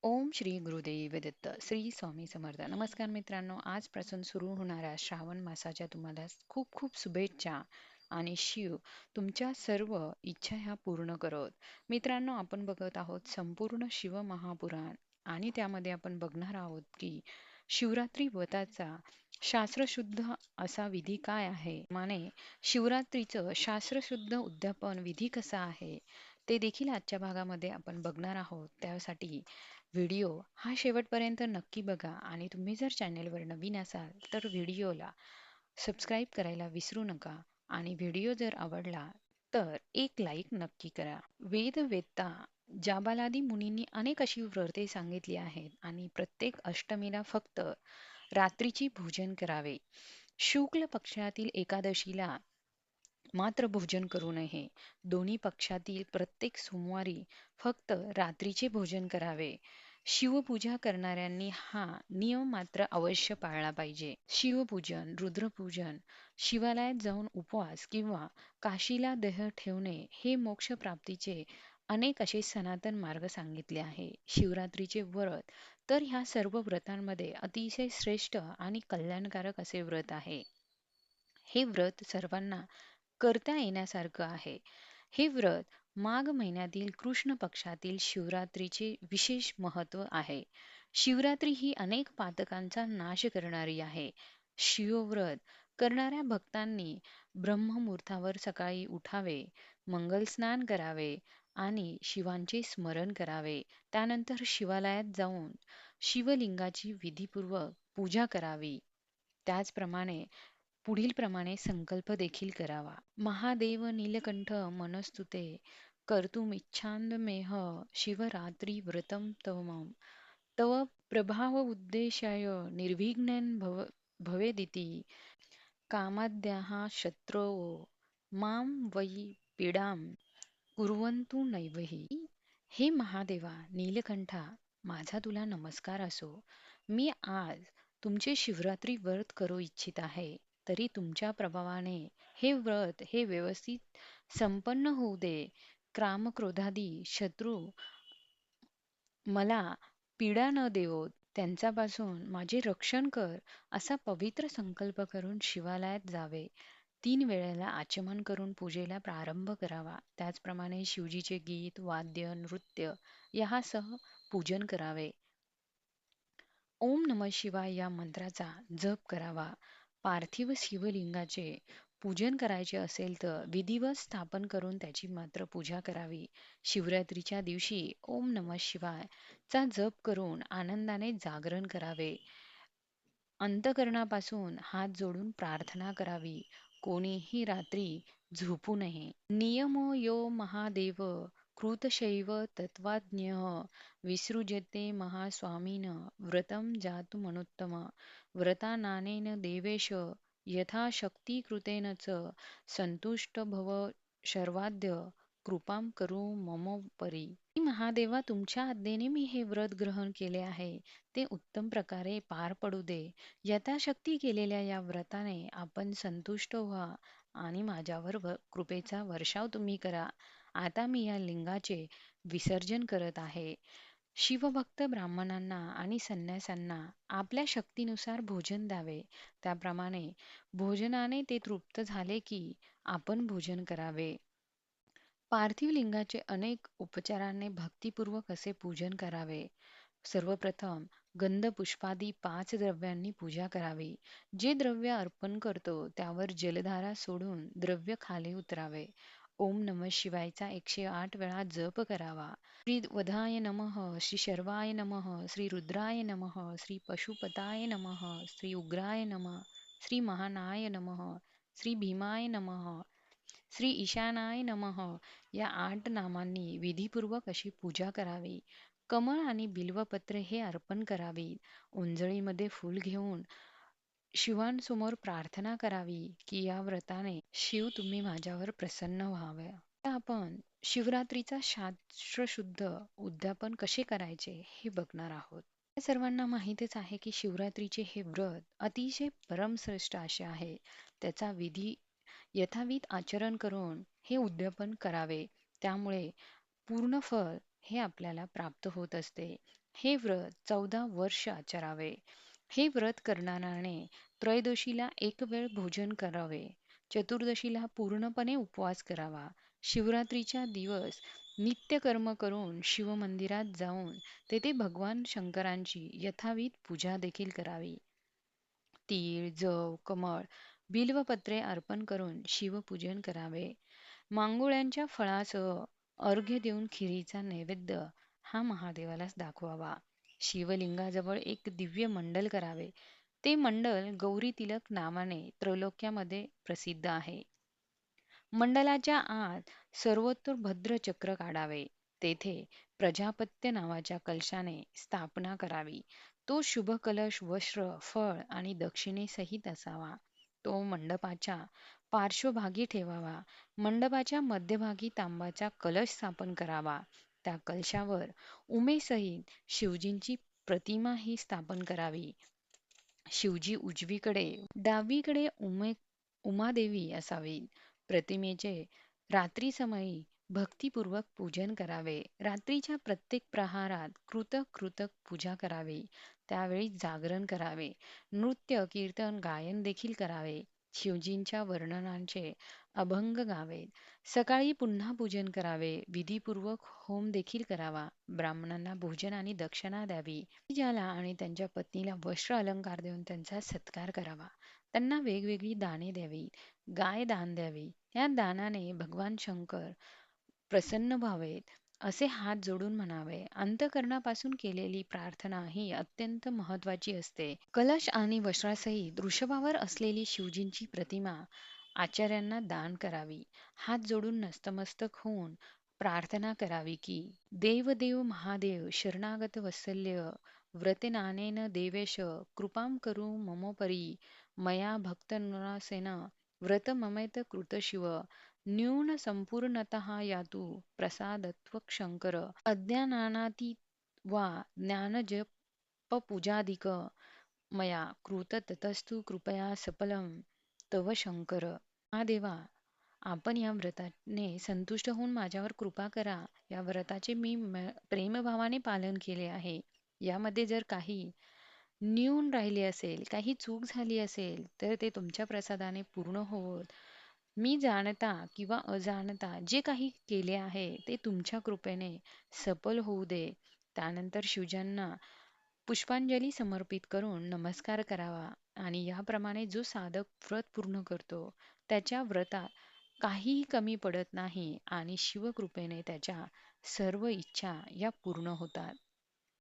ओम श्री गुरुदेव दत्त श्री स्वामी समर्थ. नमस्कार मित्रांनो, आजपासून सुरू होणाऱ्या श्रावण मासाच्या तुम्हाला खूप खूप शुभेच्छा आणि शिव तुमच्या सर्व इच्छा ह्या पूर्ण करत. मित्रांनो, आपण बघत आहोत संपूर्ण शिव महापुराण आणि त्यामध्ये आपण बघणार आहोत की शिवरात्री व्रताचा शास्त्रशुद्ध असा विधी काय आहे, माने शिवरात्रीचं शास्त्रशुद्ध उद्यापन विधी कसा आहे ते देखील आजच्या भागामध्ये आपण बघणार आहोत. त्यासाठी व्हिडिओ हा शेवटपर्यंत नक्की बघा आणि तुम्ही जर चॅनेलवर नवीन असाल तर व्हिडिओला सबस्क्राईब करायला विसरू नका आणि व्हिडिओ जर आवडला तर एक लाईक नक्की करा. वेदवेत्ता जाबालादी मुनींनी अनेक अशी व्रते सांगितली आहेत आणि प्रत्येक अष्टमीला फक्त रात्रीची भोजन करावे. शुक्ल पक्षातील एकादशीला मात्र भोजन करू नये. दोन्ही पक्षातील प्रत्येक सोमवारी फक्त रात्रीचे भोजन करावे. शिवपूजा करणाऱ्यांनी हा नियम मात्र अवश्य पाळला पाहिजे. शिवपूजन, रुद्रपूजन, शिवालयात जाऊन उपवास किंवा काशीला देह ठेवणे हे मोक्ष प्राप्तीचे अनेक असे सनातन मार्ग सांगितले आहे. शिवरात्रीचे व्रत तर ह्या सर्व व्रतांमध्ये अतिशय श्रेष्ठ आणि कल्याणकारक असे व्रत आहे. हे व्रत सर्वांना करता येण्यासारखं आहे. हे व्रत माघ महिन्यातील कृष्ण पक्षातील शिवरात्रीचे विशेष महत्त्व आहे. शिवरात्री ही अनेक पातकांचा नाश करणारी आहे. शिवव्रत करणाऱ्या भक्तांनी ब्रह्ममुहूर्तावर सकाळी उठावे, मंगल स्नान करावे आणि शिवांचे स्मरण करावे. त्यानंतर शिवालयात जाऊन शिवलिंगाची विधीपूर्वक पूजा करावी. त्याचप्रमाणे पुढील प्रमाणे संकल्प देखील करावा. महादेव नीलकंठ मनस्तुते कर्तुमिच्छामि शिवरात्री व्रतं तव तव प्रभाव उद्देशाय निर्विघ्नं भवेदिति कामाद्याः शत्रवो मां वै पीडां कुर्वन्तु नैवहि. हे महादेवा नीलकंठा, माझा तुला नमस्कार असो. मी आज तुमचे शिवरात्री व्रत करू इच्छित आहे. तरी तुमच्या प्रभावाने हे व्यवस्थित संपन्न होऊ दे. क्रोधादी शत्रू मला पीडा न देवोत, त्यांच्यापासून माझे रक्षण कर, असा पवित्र संकल्प करून शिवालयात जावे. 3 वेळेला आचमन करून पूजेला प्रारंभ करावा. त्याचप्रमाणे शिवजीचे गीत, वाद्य, नृत्य यासह पूजन करावे. ओम नमः शिवाय या मंत्राचा जप करावा. पार्थिव शिवलिंगाचे पूजन करायचे असेल तर विधिवत स्थापन करून त्याची मात्र पूजा करावी. शिवरात्रीच्या दिवशी ओम नमः शिवाय चा जप करून आनंदाने जागरण करावे. अंतःकरणापासून हात जोडून प्रार्थना करावी. कोणीही रात्री झोपू नये. नियमो यो महादेव कृतशैव तत्त्वज्ञः विसृजते महास्वामिन व्रतं जातुमनुत्तम व्रतानानेन देवेश यथाशक्तिकृतेन च संतुष्ट भव शर्वाद्य कृपां करू ममोपरी. महादेवा, तुमच्या आज्ञेने मी हे व्रत ग्रहण केले आहे, ते उत्तम प्रकारे पार पडू दे. यथाशक्ती केलेल्या या व्रताने आपण संतुष्ट व्हा आणि माझ्यावर कृपेचा वर्षाव तुम्ही करा. आता मी या लिंगाचे विसर्जन करत आहे. शिवभक्त ब्राह्मणांना आणि संन्यासांना आपल्या शक्तीनुसार भोजन द्यावे. त्याप्रमाणे भोजनाने ते तृप्त झाले की आपण भोजन करावे. पार्थिव लिंगाचे अनेक उपचारांनी भक्तिपूर्वक असे पूजन करावे. सर्वप्रथम गंध पुष्पादी 5 द्रव्यांनी पूजा करावी. जे द्रव्य अर्पण करतो त्यावर जलधारा सोडून द्रव्य खाली उतरावे. ओम नमः शिवायचा 108 वेळा जप करावा. श्री वधाय नमः, श्री शर्वाय नमः, श्री रुद्राय नमः, श्री पशुपताय नमः, श्री उग्राय नमः, श्री महानाय नमः, श्री भीमाय नमः, श्री ईशानाय नमः या 8 नामांनी विधीपूर्वक अशी पूजा करावी. कमळ आणि बिल्वपत्र हे अर्पण करावी. ओंजळीमध्ये फूल घेऊन शिवांसमोर प्रार्थना करावी की या व्रताने शिव तुम्ही माझ्यावर प्रसन्न व्हावे. आता आपण शिवरात्रीचा शास्त्रशुद्ध उद्यापन कसे करायचे हे बघणार आहोत. या सर्वांना माहितीच आहे की शिवरात्रीचे हे व्रत अतिशय परमश्रेष्ठ असे आहे. त्याचा विधी यथाविध आचरण करून हे उद्यापन करावे. त्यामुळे पूर्ण फळ हे आपल्याला प्राप्त होत असते. हे व्रत 14 वर्ष आचरावे. हे व्रत करणाऱ्याने त्रयोदशीला एक वेळ भोजन करावे. चतुर्दशीला पूर्णपणे उपवास करावा. शिवरात्रीच्या दिवस नित्यकर्म करून शिवमंदिरात जाऊन तेथे भगवान शंकरांची यथाविध पूजा देखील करावी. तीळ, जव, कमळ, बिल्वपत्रे अर्पण करून शिवपूजन करावे. मांगोळ्यांच्या फळासह अर्घ्य देऊन खिरीचा नैवेद्य हा महादेवालाच दाखवावा. शिवलिंगाजवळ एक दिव्य मंडल करावे. ते मंडल गौरी तिलक नावाने त्रैलोक्यामध्ये प्रसिद्ध आहे. मंडलाच्या आत सर्वोत्तर भद्र चक्र काढावे. तेथे प्रजापत्य नावाच्या कलशाने स्थापना करावी. तो शुभ कलश वस्त्र, फळ आणि दक्षिणेसहित असावा. तो मंडपाच्या पार्श्वभागी ठेवावा. मंडपाच्या मध्यभागी तांबाचा कलश स्थापन करावा. त्या कलशावर उमेसहित शिवजींची प्रतिमा ही स्थापन करावी. शिवजी उजवीकडे, डावीकडे उमादेवी असावी. प्रतिमेचे रात्री समयी भक्तिपूर्वक पूजन करावे. रात्रीच्या प्रत्येक प्रहारात कृतक कृतक पूजा करावी. त्यावेळी जागरण करावे. नृत्य, कीर्तन, गायन देखील करावे. शिवजींच्या वर्णनांचे अभंग गावेत. सकाळी पुन्हा पूजन करावे. विधीपूर्वक होम देखील करावा. ब्राह्मणांना भोजन आणि दक्षिणा द्यावी. ज्याला आणि त्यांच्या पत्नीला वस्त्र अलंकार देऊन त्यांचा सत्कार करावा. त्यांना वेगवेगळी दाने द्यावी. गाय दान द्यावी. या दानाने भगवान शंकर प्रसन्न व्हावेत असे हात जोडून म्हणावे. अंतःकरणापासून केलेली प्रार्थना ही अत्यंत महत्वाची असते. कलश आणि वस्त्रासहित वृषभावर असलेली शिवजींची प्रतिमा आचार्यांना दान करावी. हात जोडून नतमस्तक होऊन प्रार्थना करावी की देव महादेव शरणागत वत्सल्य व्रतनानेन देवेश कृपां करू ममोपरी मया भक्तनृसेन व्रत ममेत कृत शिव न्यून संपूर्णतः यातु प्रसादत्वक शंकर अज्ञानानाति वा ज्ञानजपपूजादिक मया कृत ततस्तु कृपया सफलं तव शंकर. महादेवा, आपण या व्रताने संतुष्ट होऊन माझ्यावर कृपा करा. या व्रताचे मी प्रेमभावाने पालन केले आहे. यामध्ये जर काही न्यून राहिले असेल, काही चूक झाली असेल, तर ते तुमच्या प्रसादाने पूर्ण होवोत. मी जाणता किंवा अजाणता जे काही केले आहे ते तुमच्या कृपेने सफल होऊ दे. त्यानंतर शिवजांना पुष्पांजली समर्पित करून नमस्कार करावा आणि याप्रमाणे जो साधक व्रत पूर्ण करतो त्याच्या व्रतात काहीही कमी पडत नाही आणि शिवकृपेने त्याच्या सर्व इच्छा या पूर्ण होतात.